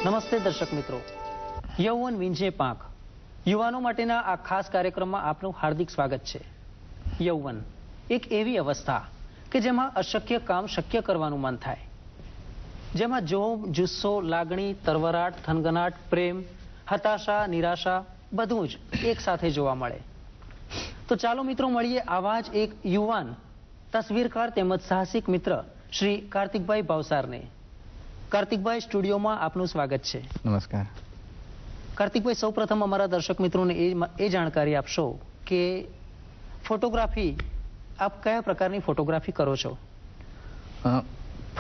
નમસ્તે દર્શક મિત્રો, યૌવન વીંઝે પાંખ યુવાનો માટેના આ ખાસ કાર્યક્રમમાં આપનું હાર્દિક સ્વાગત છે. યૌવન એક એવી અવસ્થા કે જેમાં અશક્ય કામ શક્ય કરવાનું મન થાય, જેમાં જોમ, જુસ્સો, લાગણી, તરવરાટ, થનગનાટ, પ્રેમ, હતાશા, નિરાશા બધું જ એક સાથે જોવા મળે. તો ચાલો મિત્રો મળીએ આવા જ એક યુવાન તસવીરકાર તેમજ સાહસિક મિત્ર શ્રી કાર્તિકભાઈ ભાવસારને. કાર્તિકભાઈ, સ્ટુડિયોમાં આપનું સ્વાગત છે. નમસ્કાર. કાર્તિકભાઈ, સૌપ્રથમ અમારા દર્શક મિત્રોને એ જાણકારી આપશો કે ફોટોગ્રાફી, આપ કયા પ્રકારની ફોટોગ્રાફી કરો છો?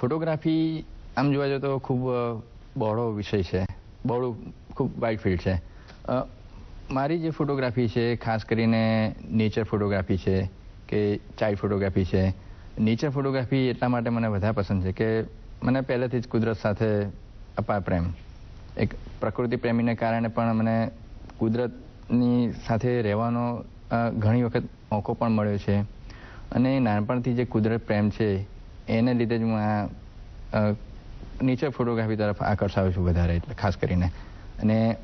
ફોટોગ્રાફી આમ જોવા જાય તો ખૂબ બહોળો વિષય છે, ખૂબ વાઇડ ફિલ્ડ છે. મારી જે ફોટોગ્રાફી છે ખાસ કરીને નેચર ફોટોગ્રાફી છે કે ચાઇલ્ડ ફોટોગ્રાફી છે. નેચર ફોટોગ્રાફી એટલા માટે મને વધારે પસંદ છે કે મને પહેલેથી જ કુદરત સાથે અપાર પ્રેમ, એક પ્રકૃતિ પ્રેમીને કારણે પણ મને કુદરતની સાથે રહેવાનો ઘણી વખત મોકો પણ મળ્યો છે. અને નાનપણથી જે કુદરત પ્રેમ છે એને લીધે જ હું આ નેચર ફોટોગ્રાફી તરફ આકર્ષાયો છું વધારે, એટલે ખાસ કરીને. અને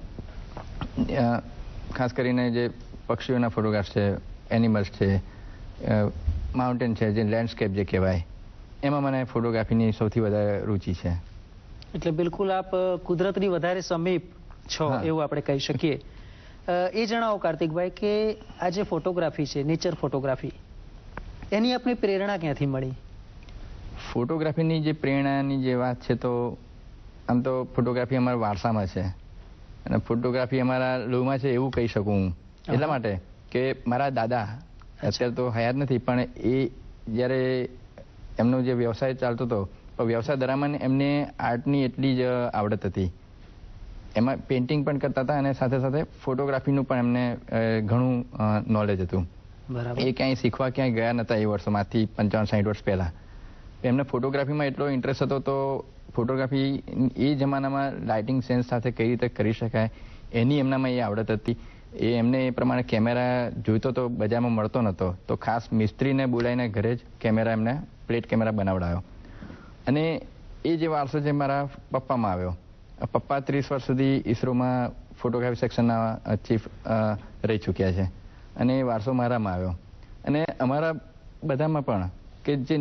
ખાસ કરીને જે પક્ષીઓના ફોટોગ્રાફ્સ છે, એનિમલ્સ છે, માઉન્ટેન છે, જે લેન્ડસ્કેપ જે કહેવાય, એમાં મને ફોટોગ્રાફીની સૌથી વધારે રુચિ છે. એટલે બિલકુલ આપ કુદરતની વધારે સમીપ છો એવું આપણે કહી શકીએ. એ જણાવો કાર્તિકભાઈ કે આ જે ફોટોગ્રાફી છે, નેચર ફોટોગ્રાફી, એની આપને પ્રેરણા ક્યાંથી મળી? ફોટોગ્રાફીની જે પ્રેરણાની જે વાત છે તો આમ તો ફોટોગ્રાફી અમારા વારસામાં છે અને ફોટોગ્રાફી અમારા લોહીમાં છે એવું કહી શકું હું. એટલા માટે કે મારા દાદા અત્યારે તો હયાત નથી, પણ એ જ્યારે એમનો જે વ્યવસાય ચાલતો હતો, તો વ્યવસાય દરમિયાન એમને આર્ટની એટલી જ આવડત હતી. એમાં પેઇન્ટિંગ પણ કરતા હતા અને સાથે સાથે ફોટોગ્રાફીનું પણ એમને ઘણું નોલેજ હતું. એ ક્યાંય શીખવા ક્યાંય ગયા નહોતા એ વર્ષોમાંથી 55-60 વર્ષ પહેલાં. એમને ફોટોગ્રાફીમાં એટલો ઇન્ટરેસ્ટ હતો, તો ફોટોગ્રાફી એ જમાનામાં લાઇટિંગ સેન્સ સાથે કઈ રીતે કરી શકાય એની એમનામાં એ આવડત હતી. એમને એ પ્રમાણે કેમેરા જોઈતો તો બજારમાં મળતો નહોતો, તો ખાસ મિસ્ત્રીને બોલાવીને ઘરે જ કેમેરા એમને પ્લેટ કેમેરા બનાવડાયો. અને એ જે વારસો છે મારા પપ્પામાં આવ્યો. પપ્પા 30 વર્ષ સુધી ઇસરોમાં ફોટોગ્રાફી સેક્શનના ચીફ રહી ચૂક્યા છે અને એ વારસો મારામાં આવ્યો. અને અમારા બધામાં પણ કે જે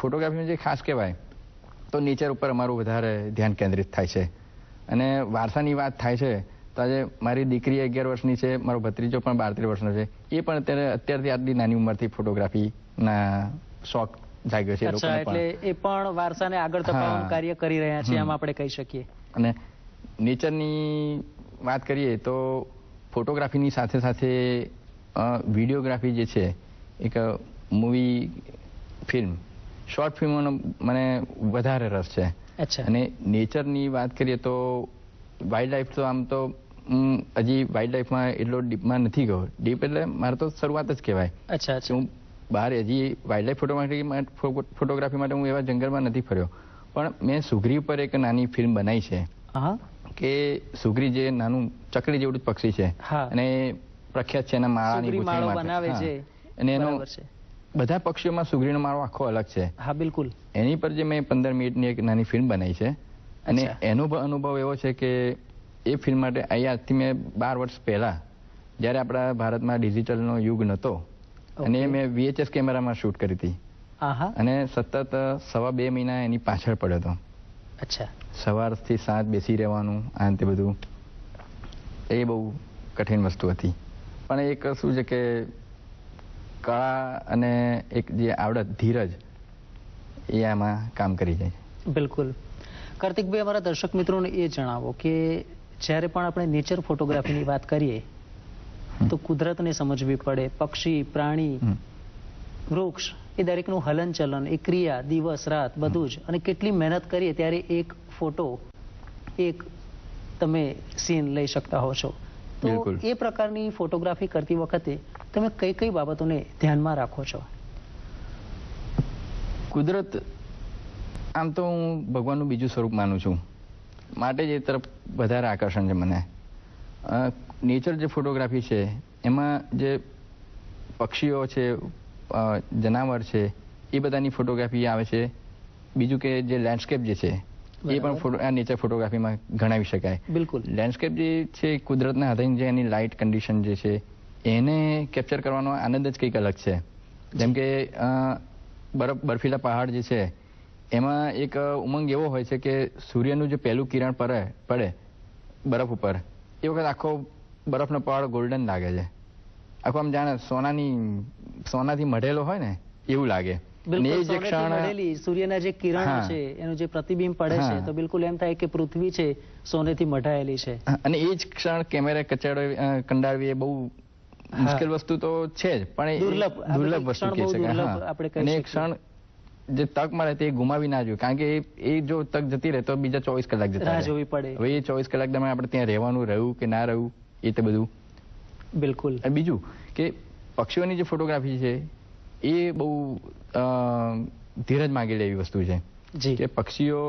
ફોટોગ્રાફીમાં જે ખાસ કહેવાય તો નેચર ઉપર અમારું વધારે ધ્યાન કેન્દ્રિત થાય છે. અને વારસાની વાત થાય છે તો આજે મારી દીકરી 11 વર્ષની છે, મારો ભત્રીજો પણ 12-13 વર્ષનો છે. એ પણ અત્યારથી આટલી નાની ઉંમરથી ફોટોગ્રાફીના શોખ જાગ્યો છે. એટલે એ પણ વારસાને આગળ ધપાવવાનું કાર્ય કરી રહ્યા છે એમ આપણે કહી શકીએ. અને નેચરની વાત કરીએ તો ફોટોગ્રાફીની સાથે સાથે વિડીયોગ્રાફી જે છે, એક મૂવી, ફિલ્મ, શોર્ટ ફિલ્મોનો મને વધારે રસ છે. અને નેચરની વાત કરીએ તો વાઇલ્ડ લાઈફ તો આમ તો હજી વાઇલ્ડ લાઈફમાં એટલો ડીપમાં નથી ગયો. ડીપ એટલે મારે તો શરૂઆત જ કહેવાય. હું બહાર હજી વાઇલ્ડ લાઈફ ફોટોગ્રાફી માટે હું એવા જંગલમાં નથી ફર્યો. પણ મેં સુગરી ઉપર એક નાની ફિલ્મ બનાવી છે કે સુગરી જે નાનું ચકલી જેવડું જ પક્ષી છે અને પ્રખ્યાત છે એના માળાની, અને એનો બધા પક્ષીઓમાં સુગરીનો માળો આખો અલગ છે. હા, બિલકુલ. એની પર જે મેં 15 મિનિટની એક નાની ફિલ્મ બનાવી છે. અને એનો અનુભવ એવો છે કે એ ફિલ્મ માટે આજથી મેં 12 વર્ષ પહેલા, જ્યારે આપણા ભારતમાં ડિજિટલનો યુગ નહોતો, અને મેં VHS કેમેરામાં શૂટ કરી હતી. અને સતત 2.5 મહિના એની પાછળ પડ્યો હતો. સવારથી સાંજ બેસી રહેવાનું, આ તે બધું એ બહુ કઠિન વસ્તુ હતી. પણ એક શું છે કે કળા અને એક જે આવડત, ધીરજ, એ આમાં કામ કરી જાય. બિલકુલ. કાર્તિકભાઈ, અમારા દર્શક મિત્રોને એ જણાવો કે જ્યારે પણ આપણે નેચર ફોટોગ્રાફીની વાત કરીએ તો કુદરતને સમજવી પડે. પક્ષી, પ્રાણી, વૃક્ષ, એ દરેકનું હલનચલન, એ ક્રિયા, દિવસ રાત બધું જ, અને કેટલી મહેનત કરીએ ત્યારે એક ફોટો, એક તમે સીન લઈ શકતા હો છો. તો એ પ્રકારની ફોટોગ્રાફી કરતી વખતે તમે કઈ કઈ બાબતોને ધ્યાનમાં રાખો છો? કુદરત આમ તો હું ભગવાનનું બીજું સ્વરૂપ માનું છું, માટે જ એ તરફ વધારે આકર્ષણ છે મને. નેચર જે ફોટોગ્રાફી છે એમાં જે પક્ષીઓ છે, જનાવર છે, એ બધાની ફોટોગ્રાફી આવે છે. બીજું કે જે લેન્ડસ્કેપ જે છે એ પણ આ નેચર ફોટોગ્રાફીમાં ગણાવી શકાય. બિલકુલ. લેન્ડસ્કેપ જે છે કુદરતના આધીન જે એની લાઇટ કન્ડિશન જે છે એને કેપ્ચર કરવાનો આનંદ જ કંઈક અલગ છે. જેમ કે બર્ફીલા પહાડ જે છે એમાં એક ઉમંગ એવો હોય છે કે સૂર્યનું જે પહેલું કિરણ પડે બરફ ઉપર એ વખત આખો બરફનો પહાડ ગોલ્ડન લાગે છે. આખો આમ જાણે સોનાથી મઢેલો હોય ને એવું લાગે. સૂર્યના જે કિરણો છે એનું જે પ્રતિબિંબ પડે છે તો બિલકુલ એમ થાય કે પૃથ્વી છે સોનેથી મઢાયેલી છે. અને એ જ ક્ષણ કેમેરા કંડાળવી એ બહુ મુશ્કેલ વસ્તુ તો છે જ, પણ દુર્લભ વસ્તુ કહી શકાય. અને એ ક્ષણ જે તક મળે તે ગુમાવી ના જોઈએ, કારણ કે એ જો તક જતી રહે તો બીજા 24 કલાક જતા જોવી પડે. હવે એ 24 કલાક દરમિયાન આપણે ત્યાં રહેવાનું રહ્યું કે ના રહ્યું એ તો બધું. બિલકુલ. અને બીજું કે પક્ષીઓની જે ફોટોગ્રાફી છે એ બહુ ધીરજ માંગેલી એવી વસ્તુ છે કે પક્ષીઓ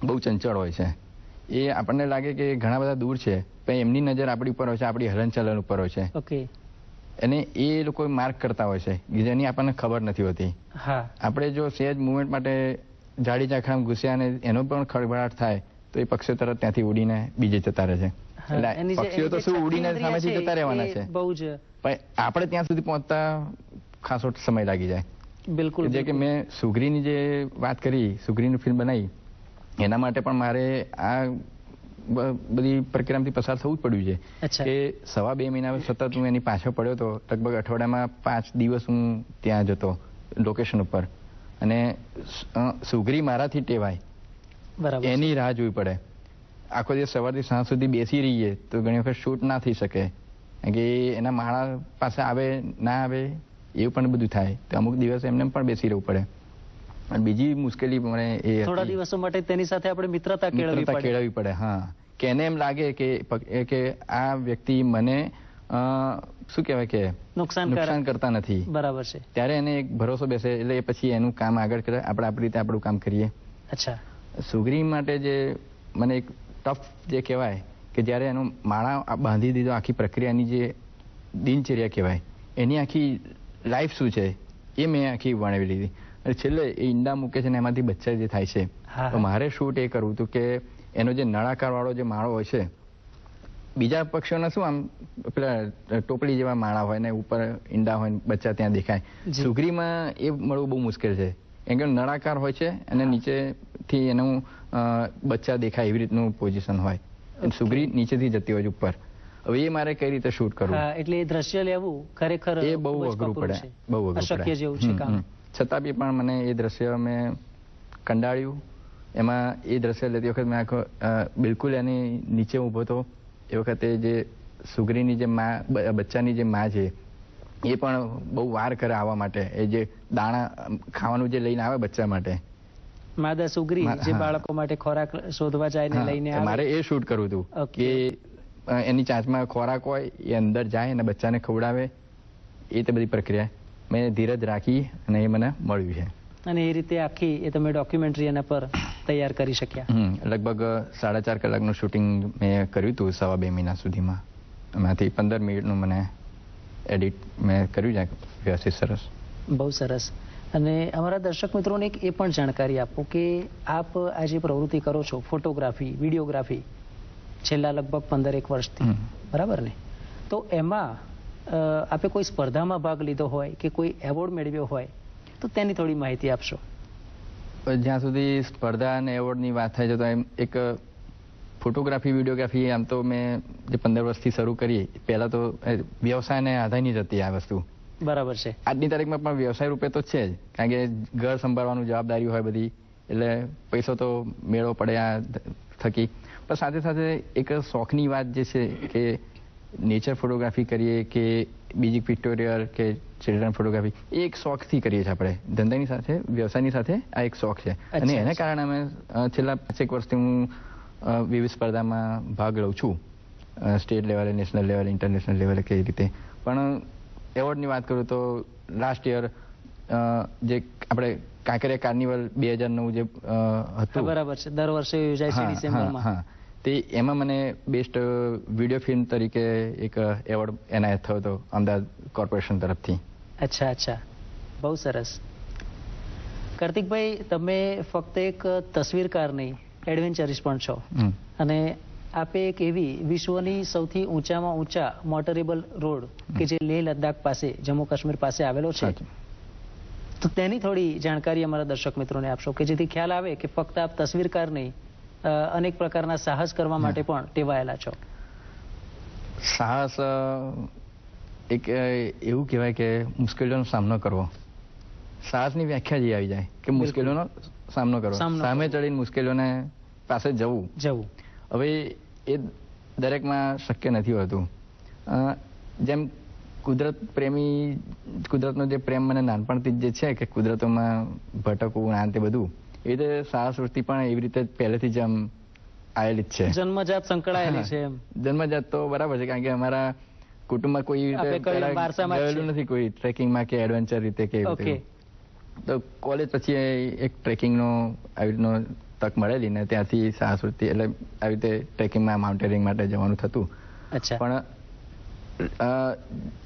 બહુ ચંચળ હોય છે. એ આપણને લાગે કે ઘણા બધા દૂર છે પણ એમની નજર આપણી ઉપર હોય છે, આપણી હલનચલન ઉપર હોય છે. ઓકે. અને એ લોકો માર્ક કરતા હોય છે જેની આપણને ખબર નથી હોતી. આપણે જો સહેજ મુવમેન્ટ માટે જાડી ઝાંખરામાં ઘૂસ્યા અને એનો પણ ખળભળાટ થાય તો એ પક્ષીઓ તરત ત્યાંથી ઉડીને બીજે જતા રહે છે. એટલે પક્ષીઓ તો શું ઉડીને સામેથી જતા રહેવાના છે, પણ આપણે ત્યાં સુધી પહોંચતા ખાસો સમય લાગી જાય. બિલકુલ. જે કે મેં સુગરીની જે વાત કરી, સુગરીની ફિલ્મ બનાવી, એના માટે પણ મારે આ બધી પ્રક્રિયામાંથી પસાર થવું જ પડ્યું છે કે 2.5 મહિના સતત હું એની પાછળ પડ્યો હતો. લગભગ અઠવાડિયામાં 5 દિવસ હું ત્યાં જતો લોકેશન ઉપર, અને સુગરી મારાથી ટેવાય એની રાહ જોવી પડે. આખો દિવસ સવારથી સાંજ સુધી બેસી રહીએ તો ઘણી વખત શૂટ ના થઈ શકે, કારણ કે એના માળા પાસે આવે ના આવે એવું પણ બધું થાય. તો અમુક દિવસ એમને પણ બેસી રહેવું પડે. અને બીજી મુશ્કેલી મને એ થોડા દિવસો માટે તેની સાથે આપણે મિત્રતા કેળવવી પડે. હા, કે એને એમ લાગે કે આ વ્યક્તિ મને શું કહેવાય કે નુકસાન કરતા નથી. બરાબર છે. ત્યારે એને એક ભરોસો બેસે, એટલે એ પછી એનું કામ આગળ કરે, આપણે આપણી રીતે આપણું કામ કરીએ. અચ્છા. સુગરી માટે જે મને એક ટફ જે કહેવાય કે જ્યારે એનો માળા બાંધી દીધો, આખી પ્રક્રિયાની જે દિનચર્યા કહેવાય એની આખી લાઈફ શું છે એ મેં આખી વર્ણવી લીધી. અને છેલ્લે એ ઈંડા મૂકે છે ને એમાંથી બચ્ચા જે થાય છે, તો મારે શૂટ એ કરવું હતું કે એનો જે નળાકાર વાળો જે માળો હોય છે, બીજા પક્ષીઓના શું આમ પેલા ટોપલી જેવા માળા હોય ને ઉપર ઈંડા હોય બચ્ચા ત્યાં દેખાય, સુગરીમાં એ મળવું બહુ મુશ્કેલ છે. કેમ કે નળાકાર હોય છે અને નીચેથી એનું બચ્ચા દેખાય એવી રીતનું પોઝિશન હોય. સુગરી નીચેથી જતી હોય ઉપર. હવે એ મારે કઈ રીતે શૂટ કરવું, એટલે એ દ્રશ્ય લેવું ખરેખર એ બહુ અઘરું પડે, બહુ અઘરું અશક્ય જેવું છે કામ. છતાં બી પણ મને એ દ્રશ્ય મેં કંડાળ્યું. એમાં એ દ્રશ્ય લેતી વખત મેં આખો બિલકુલ એની નીચે ઊભો હતો. એ વખતે જે સુગરીની જે બચ્ચાની જે માં છે એ પણ બહુ વાર કરે આવવા માટે. એ જે દાણા ખાવાનું જે લઈને આવે બચ્ચા માટે, માદા સુગરી જે બાળકો માટે ખોરાક શોધવા જાય ને લઈને આવે, મારે એ શૂટ કરવું હતું કે એની ચાંચમાં ખોરાક હોય એ અંદર જાય અને બચ્ચાને ખવડાવે. એ તે બધી પ્રક્રિયા મેં ધીરજ રાખી અને એ મને મળ્યું છે. અને એ રીતે આખી એ તમે ડોક્યુમેન્ટરી એના પર તૈયાર કરી શક્યા. લગભગ 4.5 કલાકનું શૂટિંગ મેં કર્યું હતું 2.5 મહિના સુધીમાં. એમાંથી 15 મિનિટનું મને એડિટ મેં કર્યું છે વ્યવસ્થિત. સરસ, બહુ સરસ. અને અમારા દર્શક મિત્રોને એક એ પણ જાણકારી આપો કે આપ આ જે પ્રવૃત્તિ કરો છો ફોટોગ્રાફી, વિડીયોગ્રાફી, છેલ્લા લગભગ 15-1 વર્ષથી, બરાબર ને? તો એમાં આપે કોઈ સ્પર્ધામાં ભાગ લીધો હોય કે કોઈ એવોર્ડ મેળવ્યો હોય તો તેની થોડી માહિતી આપશો. જ્યાં સુધી સ્પર્ધા અને એવોર્ડની વાત થાય છે તો એમ એક ફોટોગ્રાફી, વિડીયોગ્રાફી આમ તો મેં જે 15 વર્ષથી શરૂ કરી, પહેલા તો વ્યવસાયને આધારની જ હતી આ વસ્તુ. બરાબર છે. આજની તારીખમાં પણ વ્યવસાય રૂપે તો છે જ, કારણ કે ઘર સંભાળવાનું જવાબદારી હોય બધી, એટલે પૈસો તો મેળવો પડે આ થકી. પણ સાથે સાથે એક શોખની વાત જે છે કે નેચર ફોટોગ્રાફી કરીએ કે બીજી પિક્ટોરિયલ કે ચિલ્ડ્રન ફોટોગ્રાફી, એ એક શોખથી કરીએ છીએ આપણે. ધંધાની સાથે, વ્યવસાયની સાથે આ એક શોખ છે. અને એના કારણે અમે છેલ્લા 5 વર્ષથી હું વિવિધ સ્પર્ધામાં ભાગ લઉં છું, સ્ટેટ લેવલે, નેશનલ લેવલે, ઇન્ટરનેશનલ લેવલે, કઈ રીતે. પણ એવોર્ડની વાત કરું તો લાસ્ટ યર જે આપણે કાંકરિયા કાર્નિવલ 2009 જે હતું, બરાબર છે, દર વર્ષે યોજાય છે ડિસેમ્બરમાં, તે એમાં મને બેસ્ટ વિડીયો ફિલ્મ તરીકે એક એવોર્ડ એનાયત થયો હતો અમદાવાદ કોર્પોરેશન તરફથી. અચ્છા, બહુ સરસ. કાર્તિકભાઈ, તમે ફક્ત એક તસવીરકાર નહીં એડવેન્ચરિસ્ટ પણ છો અને આપે એક એવી વિશ્વની સૌથી ઊંચામાં ઊંચા મોટરેબલ રોડ કે જે લેહ લદ્દાખ પાસે જમ્મુ કાશ્મીર પાસે આવેલો છે, તો તેની થોડી જાણકારી અમારા દર્શક મિત્રોને આપશો કે જેથી ખ્યાલ આવે કે ફક્ત આપ તસવીરકાર નહીં, અનેક પ્રકારના સાહસ કરવા માટે પણ ટેવાયેલા છો. સાહસ એક એવું કહેવાય કે મુશ્કેલીઓનો સામનો કરવો. સાહસની વ્યાખ્યા જે આવી જાય કે મુશ્કેલીઓનો સામનો કરવો, સામે ચડીને મુશ્કેલીઓને પાસે જવું. હવે એ દરેકમાં શક્ય નથી હોતું. જેમ કુદરતનો જે પ્રેમ મને નાનપણથી જ છે કે કુદરતોમાં ભટકવું આ તે બધું, એ રીતે સાહસ વૃત્તિ પણ એવી રીતે પહેલેથી જ આમ આવેલી જ છે, જન્મજાત સંકળાયેલી છે. જન્મજાત તો બરાબર છે, કારણ કે અમારા કુટુંબમાં કોઈ ગયેલું નથી કોઈ ટ્રેકિંગમાં કે એડવેન્ચર રીતે કે તો કોલેજ પછી એક ટ્રેકિંગનો આવી રીતનો તક મળેલી ને ત્યાંથી સાહસ વૃત્તિ એટલે આવી રીતે ટ્રેકિંગમાં માઉન્ટેનિંગ માટે જવાનું થતું. પણ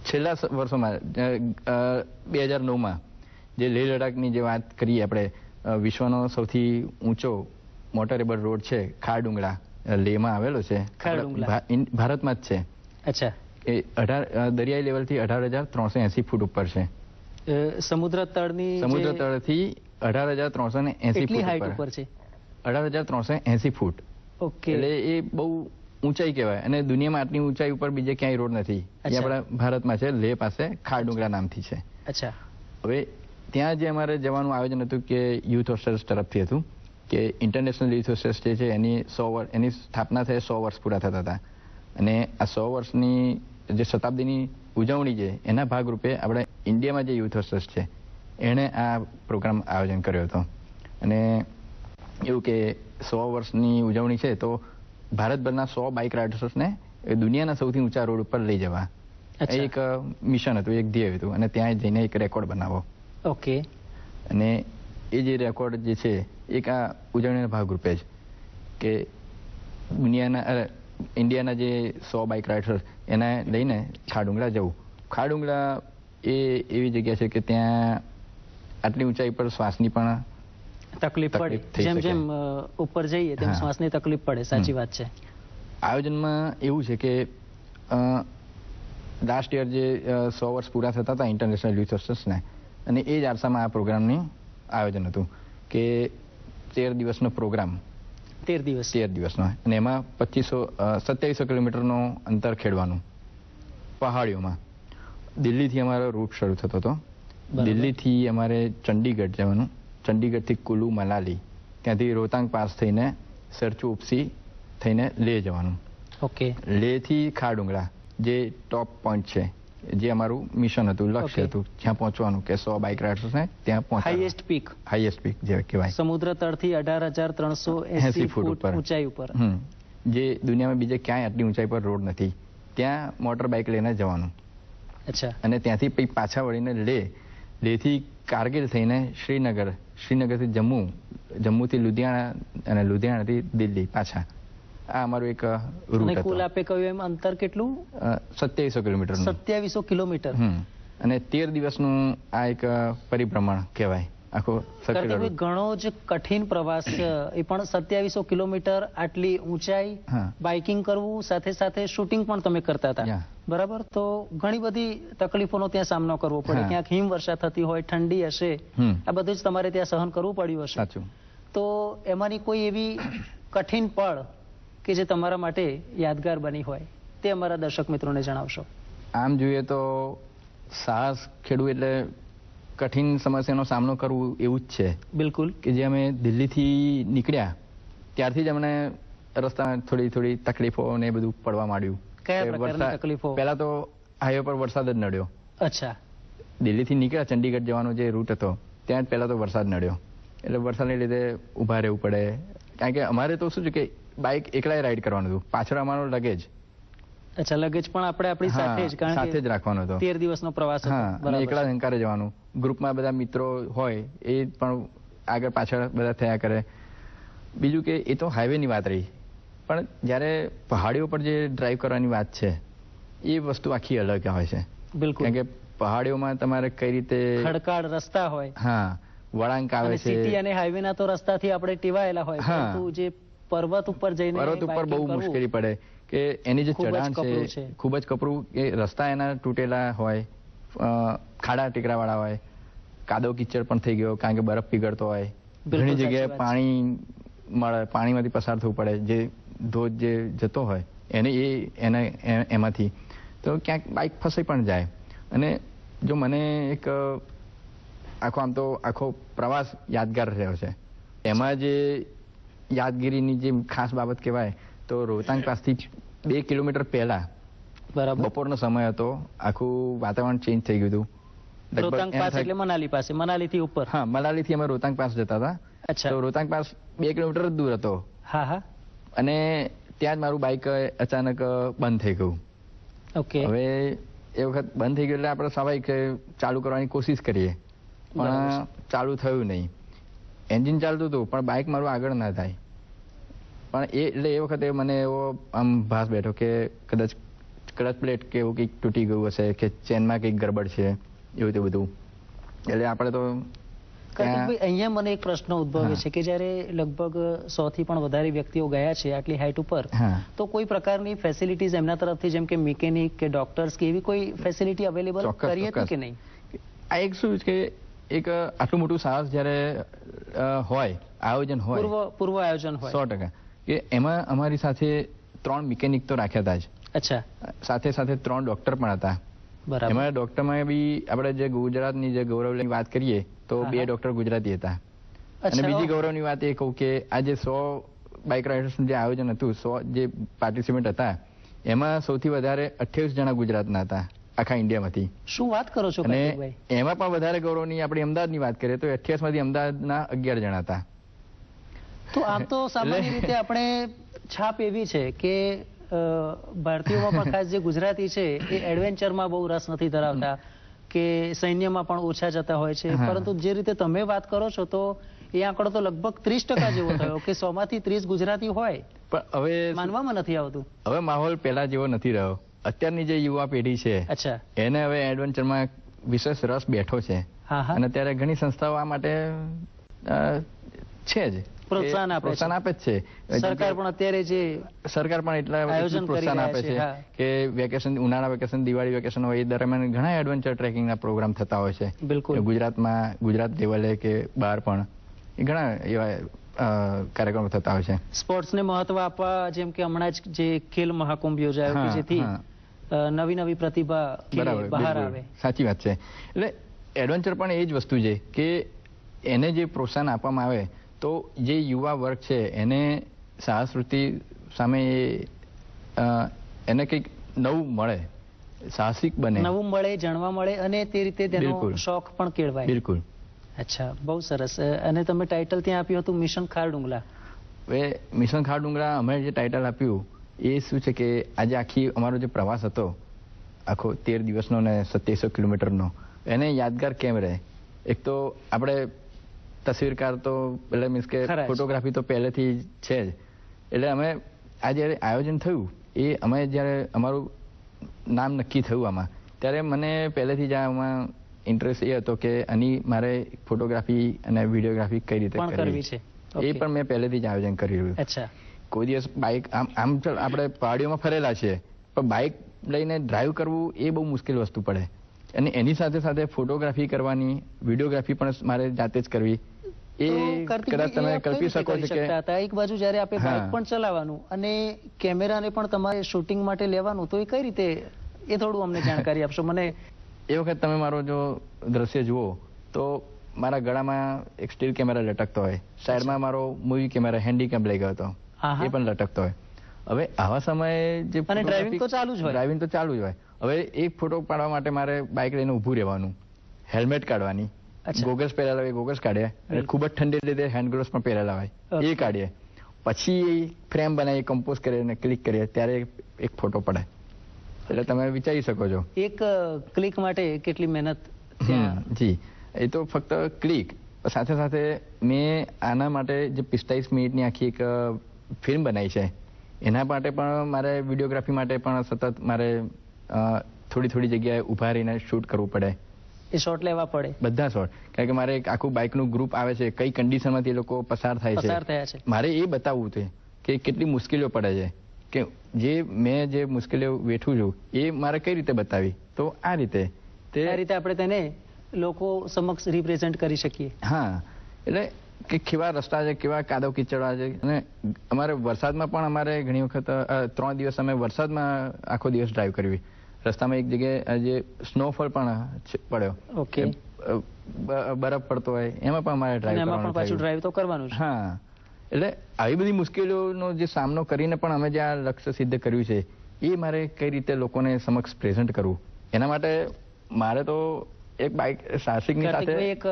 છેલ્લા વર્ષોમાં 2009માં જે લેહ લદ્દાખની જે વાત કરીએ આપણે, વિશ્વનો સૌથી ઊંચો મોટરેબલ રોડ છે ખારડુંગળા, લેહમાં આવેલો છે, ભારતમાં જ છે. એ દરિયાઈ લેવલથી 18,380 ફૂટ ઉપર છે. સમુદ્ર તળથી 18,380 ફૂટ ઉપર છે. 18,380 ફૂટ એટલે એ બહુ ઊંચાઈ કહેવાય અને દુનિયામાં આટલી ઊંચાઈ ઉપર બીજે ક્યાંય રોડ નથી. એ આપણા ભારતમાં છે, લેહ પાસે ખારડુંગળા નામથી છે. હવે ત્યાં જે અમારે જવાનું આયોજન હતું કે યુથ હોસ્ટેલ્સ તરફથી હતું કે ઇન્ટરનેશનલ યુથ હોસ્ટેલ્સ જે છે એની સ્થાપના થઈ 100 વર્ષ પૂરા થતા હતા અને આ 100 વર્ષની જે શતાબ્દીની ઉજવણી છે એના ભાગરૂપે આપણે ઇન્ડિયામાં જે યુથ હોસ્ટેલ્સ છે એણે આ પ્રોગ્રામ આયોજન કર્યો હતો. અને એવું કે 100 વર્ષની ઉજવણી છે તો ભારતભરના 100 બાઇક રાઇડર્સને દુનિયાના સૌથી ઊંચા રોડ ઉપર લઈ જવા, એક મિશન હતું, એક ધ્યેય હતું અને ત્યાં જઈને એક રેકોર્ડ બનાવો. અને એ જે રેકોર્ડ જે છે એક આ ઉજવણીના ભાગરૂપે જ કે ઇન્ડિયાના જે 100 બાઇક રાઇડર્સ એને લઈને ખારડુંગળા જવું. ખારડુંગળા એ એવી જગ્યા છે કે ત્યાં આટલી ઊંચાઈ પર શ્વાસની પણ તકલીફ પડે, જેમ જેમ ઉપર જઈએ તેમ શ્વાસની તકલીફ પડે. સાચી વાત છે. આયોજનમાં એવું છે કે લાસ્ટ યર જે 100 વર્ષ પૂરા થતા હતા ઇન્ટરનેશનલ યુથ હોસ્ટેલ્સને, અને એ જ આરસામાં આ પ્રોગ્રામની આયોજન હતું કે 13 દિવસનો પ્રોગ્રામ, 13 દિવસનો, અને એમાં 2700 કિલોમીટરનો અંતર ખેડવાનું પહાડીઓમાં. દિલ્હીથી અમારો રૂટ શરૂ થતો હતો. દિલ્હીથી અમારે ચંડીગઢ જવાનું, ચંડીગઢથી કુલુ મનાલી, ત્યાંથી રોહતાંગ પાસ થઈને સરચુપસી થઈને લેહ જવાનું. લેહથી ખારડુંગળા જે ટોપ પોઈન્ટ છે, જે અમારું મિશન હતું, લક્ષ્ય હતું, જ્યાં પહોંચવાનું કે 100 બાઇક રાઇડર્સને ત્યાં પહોંચવાનું. હાઈએસ્ટ પીક જે કહેવાય, સમુદ્ર તળથી 18,380 ફૂટ ઊંચાઈ ઉપર, જે દુનિયામાં બીજે ક્યાંય આટલી ઊંચાઈ પર રોડ નથી. ત્યાં મોટર બાઇક લઈને જવાનું અને ત્યાંથી પછી પાછા વળીને લેહથી કારગિલ થઈને શ્રીનગર, શ્રીનગરથી જમ્મુ, જમ્મુથી લુધિયાણા અને લુધિયાણાથી દિલ્હી પાછા. આ અમારું એક રૂટ હતો. કુલ આપે કહ્યું એમ અંતર કેટલું? 2700 કિલોમીટર. 2700 કિલોમીટર. અને 13 દિવસનું આ એક પરિભ્રમણ કહેવાય આખો. ઘણો જ કઠિન પ્રવાસ, એ પણ 2700 કિલોમીટર, આટલી ઊંચાઈ, બાઇકિંગ કરવું, સાથે સાથે શૂટિંગ પણ તમે કરતા હતા, બરાબર? તો ઘણી બધી તકલીફોનો ત્યાં સામનો કરવો પડે. ક્યાંક હિમવર્ષા થતી હોય, ઠંડી હશે, આ બધું જ તમારે ત્યાં સહન કરવું પડ્યું હશે. તો એમાંની કોઈ એવી કઠિન પળ કે જે તમારા માટે યાદગાર બની હોય તે અમારા દર્શક મિત્રોને જણાવશો. આમ જોઈએ તો સાહસ ખેડવું એટલે કઠિન સમસ્યાનો સામનો કરવું એવું જ છે. બિલકુલ. કે જે અમે દિલ્હીથી નીકળ્યા ત્યારથી જ અમને રસ્તામાં થોડી થોડી તકલીફો ને બધું પડવા માંડ્યું. કયા પ્રકારની તકલીફો? પહેલા તો હાઈવે પર વરસાદ જ નડ્યો. દિલ્હીથી નીકળ્યા, ચંડીગઢ જવાનો જે રૂટ હતો ત્યાં જ પહેલા તો વરસાદ નડ્યો. એટલે વરસાદને લીધે ઊભા રહેવું પડે, કારણ કે અમારે તો શું છે કે બાઇક એકલાય રાઈડ કરવાનું હતું, પાછળ અમારો લગેજ. લગેજ પણ આપણે આપણી સાથે જ રાખવાનો હતો. 13 દિવસનો પ્રવાસ હતો. એકલા હંકારે જવાનું. ગ્રુપમાં બધા મિત્રો હોય એ પણ આગળ પાછળ બધા થયા કરે. બીજું કે એ તો હાઈવેની વાત રહી, પણ જ્યારે પહાડીઓ પર જે ડ્રાઈવ કરવાની વાત છે એ વસ્તુ આખી અલગ હોય છે. બિલકુલ. કારણ કે પહાડીઓમાં તમારે કઈ રીતે ખડકાળ રસ્તા હોય, વળાંક આવે છે. સિટી અને હાઈવે ના તો રસ્તાથી આપણે ટેવાયેલા હોય, પરંતુ જે પર્વત ઉપર જઈને પર્વત ઉપર બહુ મુશ્કેલી પડે કે એની જે ચઢાણ છે ખૂબ જ કપરું, કે રસ્તા એના તૂટેલા હોય, ખાડા ટેકરા વાળા હોય, કાદવ કિચડ પણ થઈ ગયો કારણ કે બરફ પીગળતો હોય, ઘણી જગ્યાએ પાણી મળે, પાણીમાંથી પસાર થવું પડે, જે ધોધ જે જતો હોય એમાંથી તો ક્યાંક બાઇક ફસાઈ પણ જાય. અને જો મને એક આખો પ્રવાસ યાદગાર રહ્યો છે. એમાં જે યાદગીરીની જે ખાસ બાબત કહેવાય તો રોહતાંગ પાસથી 2 કિલોમીટર પહેલા બપોરનો સમય હતો, આખું વાતાવરણ ચેન્જ થઈ ગયું હતું. રોહતાંગ પાસ એટલે મનાલી પાસે, મનાલી થી ઉપર? હા, મનાલી થી અમે રોહતાંગ પાસ જતા હતા. તો રોહતાંગ પાસ 2 કિલોમીટર જ દૂર હતો. હા હા. અને ત્યાં જ મારું બાઇક અચાનક બંધ થઈ ગયું. ઓકે. હવે એ વખત બંધ થઈ ગયું એટલે આપણે સ્વાભાવિક ચાલુ કરવાની કોશિશ કરીએ, પણ ચાલુ થયું નહીં. એન્જિન ચાલતું હતું પણ બાઇક મારું આગળ ના થાય. પણ એટલે એ વખતે મને એવો આમ ભાસ બેઠો કે કદાચ ક્લચ પ્લેટ કે એવું કંઈક તૂટી ગયું હશે, કે ચેનમાં કંઈક ગડબડ છે, એવું તે બધું. એટલે આપણે તો કાર્તિકભાઈ, અહીંયા મને એક પ્રશ્ન ઉદ્ભવે છે કે જ્યારે લગભગ 100 થી પણ વધારે વ્યક્તિઓ ગયા છે આટલી હાઈટ ઉપર, તો કોઈ પ્રકારની ફેસિલિટીઝ એમના તરફથી, જેમ કે મિકેનિક કે ડોક્ટર્સ કે એવી કોઈ ફેસિલિટી અવેલેબલ કરી હતી કે નહીં? આ એક શું કે એક આટલું મોટું સાહસ જ્યારે હોય, આયોજન હોય, પૂર્વ આયોજન હોય 100%, કે એમાં અમારી સાથે 3 મિકેનિક તો રાખ્યા હતા જ. અચ્છા. સાથે સાથે 3 ડોક્ટર પણ હતા. બરાબર. એમાં ડોક્ટરમાં બી આપણે જે ગુજરાતની જે ગૌરવની વાત કરીએ તો 2 ડોક્ટર ગુજરાતી હતા. અને બીજી ગૌરવની વાત એ કહું કે આ જે 100 બાઇક રાઇડર્સનું જે આયોજન હતું, 100 જે પાર્ટિસિપન્ટ હતા, એમાં સૌથી વધારે 28 જણા ગુજરાતના હતા આખા ઇન્ડિયામાંથી. શું વાત કરો છો? અને એમાં પણ વધારે ગૌરવની આપણી અમદાવાદની વાત કરીએ તો 28 માંથી અમદાવાદના 11 જણા હતા. તો આમ તો સામાન્ય રીતે આપણે છાપ એવી છે કે ભારતીયોમાં પણ ખાસ જે ગુજરાતી છે એ એડવેન્ચરમાં બહુ રસ નથી ધરાવતા, કે સૈન્યમાં પણ ઓછા જતા હોય છે. પરંતુ જે રીતે તમે વાત કરો છો તો એ આંકડો તો લગભગ 30% જેવો થયો કે 100 માંથી 30 ગુજરાતી હોય. પણ હવે માનવામાં નથી આવતું. હવે માહોલ પહેલા જેવો નથી રહ્યો. અત્યારની જે યુવા પેઢી છે એને હવે એડવેન્ચરમાં વિશેષ રસ બેઠો છે. અને અત્યારે ઘણી સંસ્થાઓ આ માટે છે જ, પ્રોત્સાહન આપે જ છે. સરકાર પણ અત્યારે જે સરકાર પણ એટલા પ્રોત્સાહન આપે છે કે વેકેશન, ઉનાળા વેકેશન, દિવાળી વેકેશન હોય એ દરમિયાન ઘણા એડવેન્ચર ટ્રેકિંગના પ્રોગ્રામ થતા હોય છે. બિલકુલ. ગુજરાતમાં, ગુજરાત લેવલે કે બહાર પણ ઘણા એવા કાર્યક્રમો થતા હોય છે. સ્પોર્ટ્સને મહત્વ આપવા, જેમ કે હમણાં જ જે ખેલ મહાકુંભ યોજાયો કે જેથી નવી નવી પ્રતિભા બહાર આવે. સાચી વાત છે. એટલે એડવેન્ચર પણ એ જ વસ્તુ છે કે એને જે પ્રોત્સાહન આપવામાં આવે તો જે યુવા વર્ગ છે એને સાહસવૃત્તિ સામે એને કંઈક નવું મળે, સાહસિક બને, નવું મળે, જાણવા મળે અને તે રીતે તેનો શોખ પણ કેળવાય. બિલકુલ. અચ્છા, બહુ સરસ. અને તમે ટાઇટલ ત્યાં આપ્યું હતું મિશન ખારડુંગલા. હવે મિશન ખારડુંગલા અમે જે ટાઇટલ આપ્યું એ શું છે કે આજે આખી અમારો જે પ્રવાસ હતો, આખો 13 દિવસનો ને 2700 કિલોમીટરનો, એને યાદગાર કેમ રહે? એક તો આપણે તસવીરકાર તો એટલે મીન્સ કે ફોટોગ્રાફી તો પહેલેથી છે જ. એટલે અમે આ જ્યારે આયોજન થયું એ અમે જ્યારે અમારું નામ નક્કી થયું આમાં, ત્યારે મને પહેલેથી જ આમાં ઇન્ટરેસ્ટ એ હતો કે આની મારે ફોટોગ્રાફી અને વિડીયોગ્રાફી કઈ રીતે કરવી છે એ પણ મેં પહેલેથી જ આયોજન કર્યું. અચ્છા. કોઈ દિવસ બાઇક આમ આપણે પહાડીઓમાં ફરેલા છીએ પણ બાઇક લઈને ડ્રાઈવ કરવું એ બહુ મુશ્કેલ વસ્તુ પડે. અને એની સાથે સાથે ફોટોગ્રાફી કરવાની, વિડીયોગ્રાફી પણ મારે જાતે જ કરવી. એ કદાચ તમે કલ્પી શકો છો કે એક બાજુ જ્યારે આપણે બાઇક પણ ચલાવવાનું અને કેમેરાને પણ તમારે શૂટિંગ માટે લેવાનું, તો એ કઈ રીતે, એ થોડું અમને જાણકારી આપશો મને. એ વખત તમે મારો જો દ્રશ્ય જુઓ તો મારા ગળામાં એક સ્ટીલ કેમેરા લટકતો હોય, સાઈડમાં મારો મૂવી કેમેરા હેન્ડીકેમ લઈ ગયો હતો એ પણ લટકતો હોય. હવે આવા સમયે જે ડ્રાઇવિંગ તો ચાલુ જ હોય, ડ્રાઇવિંગ તો ચાલુ જ હોય. હવે એક ફોટો પાડવા માટે મારે બાઇક લઈને ઊભું રહેવાનું, હેલ્મેટ કાઢવાની, ગોગલ્સ પહેરેલા હોય ગોગલ્સ કાઢ્યા, અને ખૂબ જ ઠંડી લીધે હેન્ડ ગ્લોવ્સ પણ પહેરેલા હોય એ કાઢીએ, પછી ફ્રેમ બનાવી કમ્પોઝ કરીએ અને ક્લિક કરીએ ત્યારે એક ફોટો પડે. એટલે તમે વિચારી શકો છો એક ક્લિક માટે કેટલી મહેનત. જી, એ તો ફક્ત ક્લિક. સાથે સાથે મેં આના માટે જે 45 મિનિટની આખી એક ફિલ્મ બનાવી છે, એના માટે પણ મારે વિડીયોગ્રાફી માટે પણ સતત મારે થોડી થોડી જગ્યાએ ઊભા રહીને શૂટ કરવું પડે. એ શોટ લેવા પડે, બધા શોટ. કારણ કે મારે એક આખું બાઇકનું ગ્રુપ આવે છે, કઈ કન્ડિશનમાંથી એ લોકો પસાર થયા થાય છે, છે, મારે એ બતાવવું છે કે કેટલી મુશ્કેલીઓ પડે છે, કે મેં જે મુશ્કેલીઓ વેઠું છું એ મારે કઈ રીતે બતાવી. તો આ રીતે આપણે તેને લોકો સમક્ષ રિપ્રેઝેન્ટ કરી શકીએ. હા, એટલે કે કેવા રસ્તા છે, કેવા કાદવ કીચડવા છે. અને અમારે વરસાદમાં પણ અમારે ઘણી વખત 3 દિવસ અમે વરસાદમાં આખો દિવસ ડ્રાઈવ કરવી. રસ્તામાં એક જગ્યાએ જે સ્નોફોલ પણ પડ્યો, ઓકે, બરફ પડતો હોય, એમાં પણ અમારે ડ્રાઈવ તો કરવાનું. હા, એટલે આવી બધી મુશ્કેલીઓનો જે સામનો કરીને પણ અમે જે આ લક્ષ્ય સિદ્ધ કર્યું છે એ મારે કઈ રીતે લોકોને સમક્ષ પ્રેઝન્ટ કરવું. એના માટે મારે તો એક બાઇક સાહસિકની સાથે એક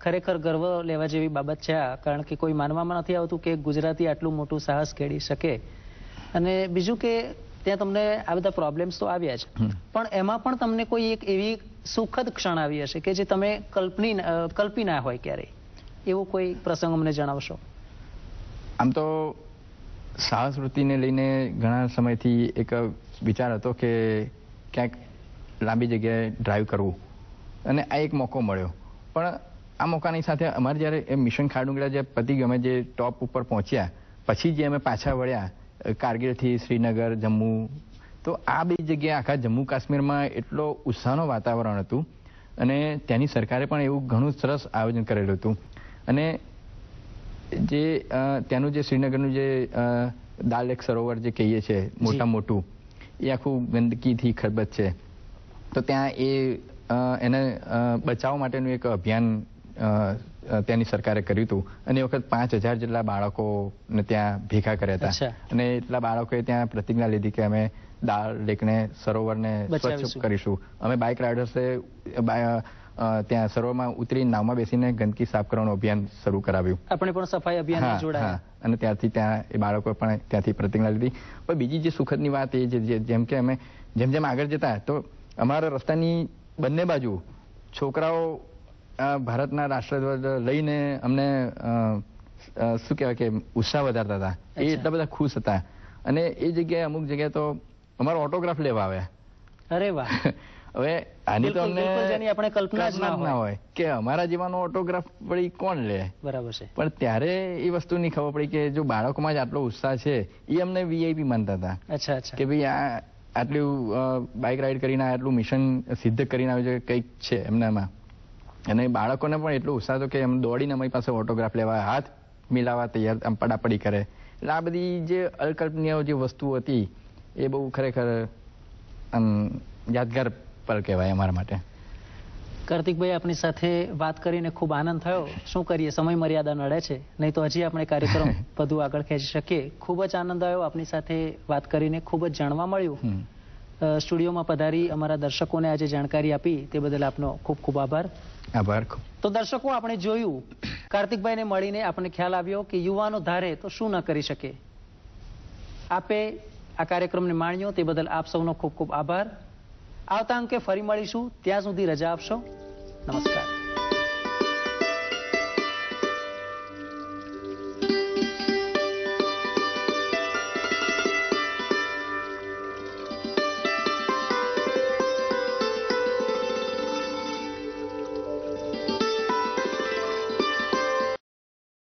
ખરેખર ગર્વ લેવા જેવી બાબત છે આ, કારણ કે કોઈ માનવામાં નથી આવતું કે ગુજરાતી આટલું મોટું સાહસ ખેડી શકે. અને બીજું કે ત્યાં તમને આ બધા પ્રોબ્લેમ્સ તો આવ્યા છે, પણ એમાં પણ તમને કોઈ એક એવી સુખદ ક્ષણ આવી હશે કે જે તમે કલ્પી ના હોય ક્યારેય, એવો કોઈ પ્રસંગ અમને જણાવશો? આમ તો સાહસ વૃત્તિને લઈને ઘણા સમયથી એક વિચાર હતો કે ક્યાંક લાંબી જગ્યાએ ડ્રાઈવ કરવું, અને આ એક મોકો મળ્યો. પણ આ મોકાની સાથે અમારે જ્યારે મિશન ખારડુંગરા જે પતી ગયું, અમે જે ટોપ ઉપર પહોંચ્યા પછી જે અમે પાછા વળ્યા કારગિલથી શ્રીનગર, જમ્મુ, તો આ બે જગ્યાએ આખા જમ્મુ કાશ્મીરમાં એટલો ઉત્સાહનું વાતાવરણ હતું, અને ત્યાંની સરકારે પણ એવું ઘણું સરસ આયોજન કરેલું હતું. અને જે ત્યાંનું જે શ્રીનગરનું જે દાલ લેક સરોવર જે કહીએ છીએ મોટા મોટું, એ આખું ગંદકીથી ખરબત છે. તો ત્યાં એને બચાવવા માટેનું એક અભિયાન ત્યાંની સરકારે કર્યું હતું, અને એ વખત 5000 જેટલા બાળકોને ત્યાં ભેગા કર્યા હતા. અને એટલા બાળકોએ ત્યાં પ્રતિજ્ઞા લીધી કે અમે દાલ લેકને સરોવરને સ્વચ્છ કરીશું. અમે બાઇક રાઇડર્સે ત્યાં સરોવરમાં ઉતરી નાવમાં બેસીને ગંદકી સાફ કરવાનું અભિયાન શરૂ કરાવ્યું. આપણે પણ સફાઈ અભિયાનમાં જોડાયા. અને ત્યારથી ત્યાં એ બાળકોએ પણ ત્યાંથી પ્રતિજ્ઞા લીધી. પણ બીજી જે સુખદની વાત એ છે, જેમ કે અમે જેમ જેમ આગળ જતા તો અમારા રસ્તાની બંને બાજુ છોકરાઓ ભારતના રાષ્ટ્રધ્વજ લઈને અમને શું કહેવાય કે ઉત્સાહ વધારતા હતા. એ એટલા બધા ખુશ હતા. અને એ જગ્યાએ અમુક જગ્યાએ તો અમારો ઓટોગ્રાફ લેવા આવ્યા. અરે વાહ! હવે આની તો અમને આપણે કલ્પના જ ના હોય કે અમારા જેવાનો ઓટોગ્રાફ વળી કોણ લે. બરાબર છે. પણ ત્યારે એ વસ્તુની ખબર પડી કે જો બાળકોમાં જ આટલો ઉત્સાહ છે, એ અમને વીઆઈપી માનતા હતા. અચ્છા. કે ભાઈ આ આટલું બાઇક રાઇડ કરીને આટલું મિશન સિદ્ધ કરીને આવ્યું છે, કંઈક છે એમનામાં. અને બાળકોને પણ એટલો ઉત્સાહ હતો કે એમ દોડીને અમારી પાસે ઓટોગ્રાફ લેવા, હાથ મિલાવા તૈયાર, આમ પડાપડી કરે. એટલે આ બધી જે અકલ્પનીય જે વસ્તુઓ હતી એ બહુ ખરેખર આમ યાદગાર પલ કહેવાય અમારા માટે. કાર્તિકભાઈ, આપની સાથે વાત કરીને ખૂબ આનંદ થયો. શું કરીએ, સમય મર્યાદા નડે છે, નહીં તો હજી આપણે કાર્યક્રમ વધુ આગળ ખેંચી શકીએ. ખૂબ જ આનંદ આવ્યો આપની સાથે વાત કરીને, ખૂબ જ જાણવા મળ્યું. સ્ટુડિયોમાં પધારી અમારા દર્શકોને આજે જાણકારી આપી તે બદલ આપનો ખૂબ ખૂબ આભાર. આભાર. તો દર્શકો, આપણે જોયું, કાર્તિકભાઈને મળીને આપણને ખ્યાલ આવ્યો કે યુવાનો ધારે તો શું ન કરી શકે. આપે આ કાર્યક્રમને માણ્યો તે બદલ આપ સૌનો ખૂબ ખૂબ આભાર. આવતા અંકે ફરી મળીશું, ત્યાં સુધી રજા આપશો. નમસ્કાર.